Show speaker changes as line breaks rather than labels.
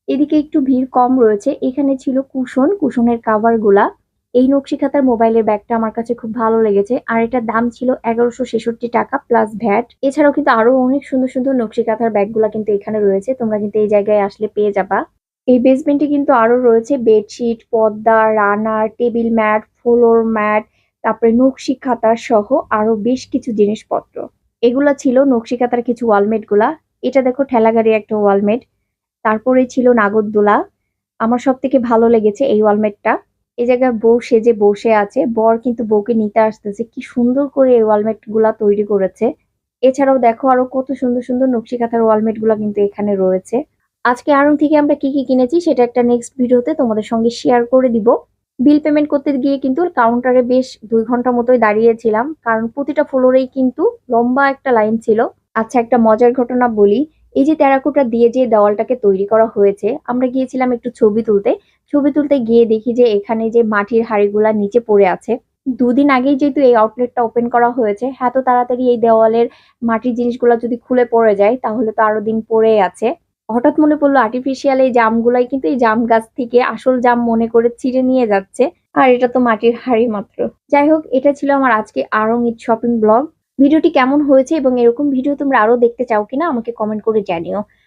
এদিকে একটু ভিড় কম রয়েছে। এখানে ছিল কুশনের কাভার গুলা। এই নকশি খাতার মোবাইলের ব্যাগটা আমার কাছে খুব ভালো লেগেছে। আর এটার দাম ছিল ১১৬৬ টাকা প্লাস ভ্যাট। এছাড়াও কিন্তু আরো অনেক সুন্দর সুন্দর নকশি কাঁথার ব্যাগগুলা কিন্তু এখানে রয়েছে। তোমরা কিন্তু এই জায়গায় আসলে পেয়ে যাবা। এই বেসমেন্টে কিন্তু আরো রয়েছে বেডশিট, পর্দা, রানার, টেবিল ম্যাট, ফ্লোর ম্যাট, তারপরে নকশি খাতা সহ আরো বেশ কিছু জিনিসপত্র। এগুলা ছিল নকশি কাঁথার কিছু ওয়ালমেট গুলা। এটা দেখো ঠেলাগাড়ি একটা ওয়ালমেট। তারপরে ছিল নাগরদোলা। আমার সব থেকে ভালো লেগেছে এই ওয়ালমেটটা। এই জায়গায় বউ সেজে বসে আছে, বর কিন্তু বউকে নিতে আসতেছে। কি সুন্দর করে এই ওয়ালমেট গুলা তৈরি করেছে। এছাড়াও দেখো আরো কত সুন্দর সুন্দর নকশি কাঁথার ওয়ালমেট গুলা কিন্তু এখানে রয়েছে। আজকে আড়ং থেকে আমরা কি কি কিনেছি সেটা একটা নেক্সট ভিডিওতে তোমাদের সঙ্গে শেয়ার করে দিব। বিল পেমেন্ট করতে গিয়ে কিন্তু কাউন্টারে বেশ ২ ঘন্টা মতোই দাঁড়িয়েছিলাম, কারণ প্রতিটা ফ্লোরেই কিন্তু লম্বা একটা লাইন ছিল। আচ্ছা, একটা মজার ঘটনা বলি। এই যে টেরাকোটা দিয়ে যে দেওয়ালটাকে তৈরি করা হয়েছে, আমরা গিয়েছিলাম একটু ছবি তুলতে। ছবি তুলতে গিয়ে দেখি যে এখানে যে মাটির হাঁড়িগুলা নিচে পড়ে আছে। ২ দিন আগেই যেহেতু এই আউটলেটটা ওপেন করা হয়েছে, এত তাড়াতাড়ি এই দেওয়ালের মাটির জিনিসগুলো যদি খুলে পড়ে যায় তাহলে তো আরো দিন পড়েই আছে। হঠাৎ মনে পড়লো আর্টিফিশিয়াল এই জামগুলাই কিন্তু এই জাম গাছ থেকে আসল জাম মনে করে ছিঁড়ে নিয়ে যাচ্ছে। আর এটা তো মাটির হাঁড়ি মাত্র। যাই হোক, এটা ছিল আমার আজকে আড়ং ঈদ শপিং ব্লগ। ভিডিওটি কেমন হয়েছে এবং এরকম ভিডিও তোমরা আরো দেখতে চাও কিনা আমাকে কমেন্ট করে জানিও।